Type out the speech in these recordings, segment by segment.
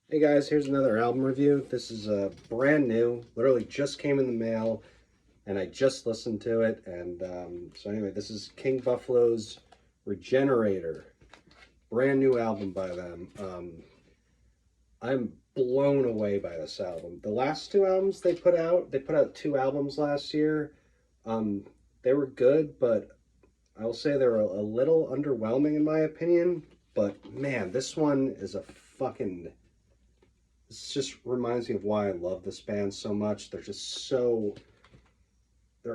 Hey guys, here's another album review. This is brand new, literally just came in the mail, and I just listened to it. And so anyway, this is King Buffalo's Regenerator, brand new album by them. I'm blown away by this album. The last two albums they put out two albums last year. Um, they were good, but I will say they were a little underwhelming in my opinion. But man, this one is a fucking this just reminds me of why I love this band so much. They're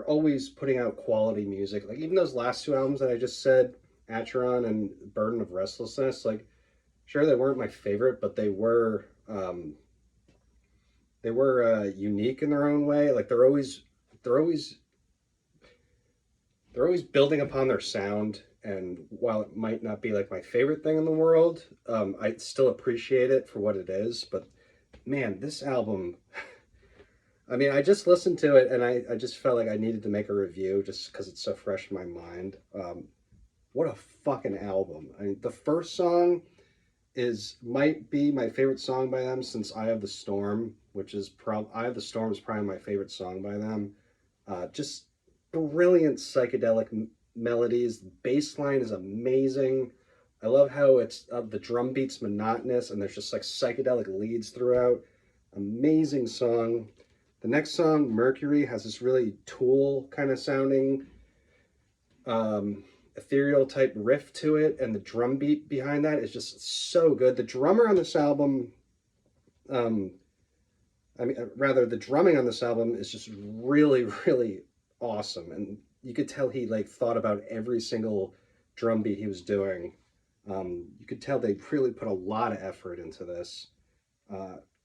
always putting out quality music. Like even those last two albums that I just said, Acheron and Burden of Restlessness, like sure they weren't my favorite, but they were unique in their own way. Like they're always they're always building upon their sound. And while it might not be like my favorite thing in the world, I still appreciate it for what it is. But man, this album, I mean, I just listened to it and I just felt like I needed to make a review just because it's so fresh in my mind. What a fucking album. I mean, the first song is might be my favorite song by them since I Have the Storm, which is I Have the Storm is probably my favorite song by them. Just brilliant psychedelic melodies. The bass line is amazing. I love how it's the drum beats monotonous and there's just like psychedelic leads throughout. Amazing song. The next song, Mercury, has this really Tool kind of sounding um, ethereal type riff to it, and the drum beat behind that is just so good. The drummer on this album, um, rather, the drumming on this album is just really, really awesome, and you could tell he like thought about every single drum beat he was doing. You could tell they really put a lot of effort into this.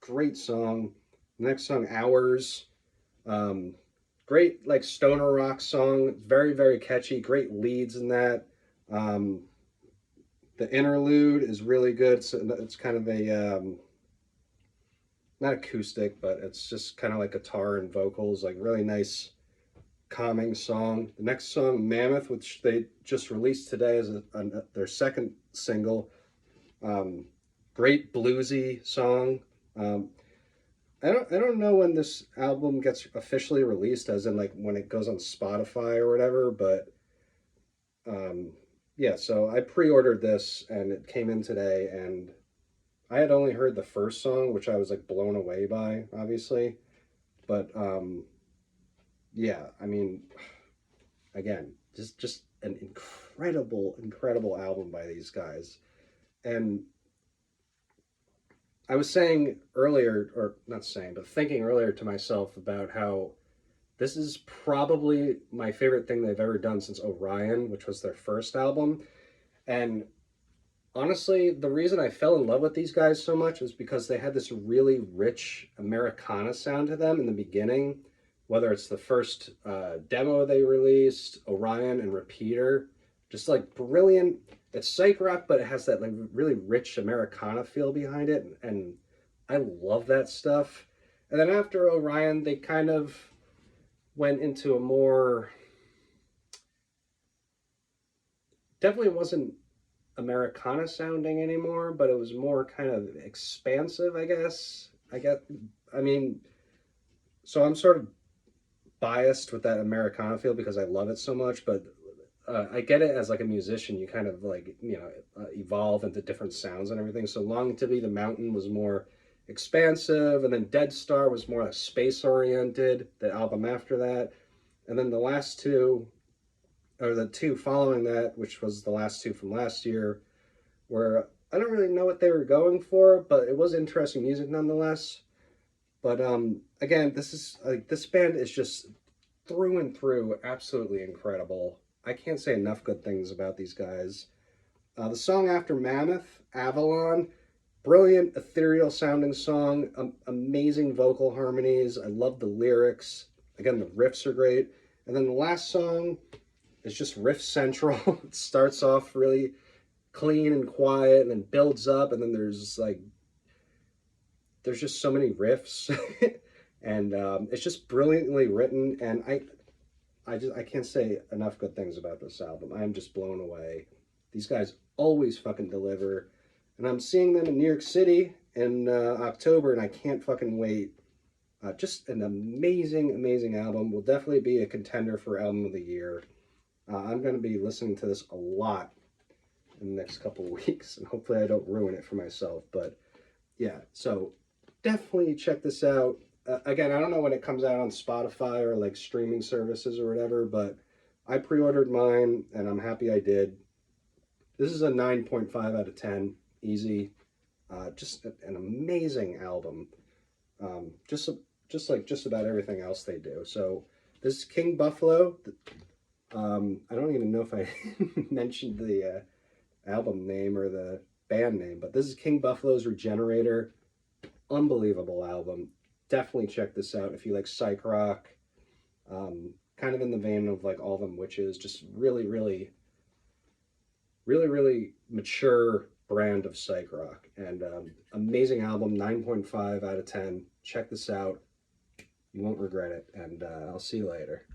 Great song. Next song, Hours. Um, Great like stoner rock song. Very very catchy. Great leads in that. Um, the interlude is really good. So it's kind of a not acoustic, but it's just kind of like guitar and vocals. Like really nice calming song. The next song, Mammoth, which they just released today as their second single. Um, Great bluesy song. Um, I don't know when this album gets officially released, as in like when it goes on Spotify or whatever, but um, yeah. So I pre-ordered this and it came in today, and I had only heard the first song, which I was like blown away by, obviously. But yeah, I mean, again, just an incredible album by these guys, and I was saying earlier, or not saying, but thinking earlier to myself about how this is probably my favorite thing they've ever done since Orion, which was their first album. And honestly, the reason I fell in love with these guys so much is because they had this really rich Americana sound to them in the beginning, whether it's the first demo they released, Orion and Repeater, just like brilliant. It's psych rock, but it has that like really rich Americana feel behind it, and I love that stuff. And then after Orion, they kind of went into a more definitely wasn't Americana sounding anymore, but it was more kind of expansive, I guess. I mean, so I'm sort of biased with that Americana feel because I love it so much, but I get it as like a musician, you kind of like, evolve into different sounds and everything. So Long to Be the Mountain was more expansive, and then Dead Star was more like space oriented, the album after that. And then the last two, or the two following that, which was the last two from last year, where I don't really know what they were going for, but it was interesting music nonetheless. But again, this band is just through and through absolutely incredible. I can't say enough good things about these guys. The song after Mammoth, Avalon, brilliant ethereal sounding song, amazing vocal harmonies. I love the lyrics. Again, the riffs are great. And then the last song is just riff central. It starts off really clean and quiet and then builds up, and then there's just so many riffs. And it's just brilliantly written, and I can't say enough good things about this album. I'm just blown away. These guys always fucking deliver, and I'm seeing them in New York City in October, and I can't fucking wait. Just an amazing, amazing album. Will definitely be a contender for album of the year. I'm going to be listening to this a lot in the next couple of weeks, and hopefully I don't ruin it for myself. But yeah, so definitely check this out. Again, I don't know when it comes out on Spotify or like streaming services or whatever, but I pre-ordered mine, and I'm happy I did. This is a 9.5 out of 10, easy. Just an amazing album. Just like just about everything else they do. So this is King Buffalo. I don't even know if I mentioned the album name or the band name, but this is King Buffalo's Regenerator. Unbelievable album. Definitely check this out if you like psych rock. Kind of in the vein of like All Them Witches. Just really, really, really, really mature brand of psych rock. And amazing album, 9.5 out of 10. Check this out. You won't regret it. And I'll see you later.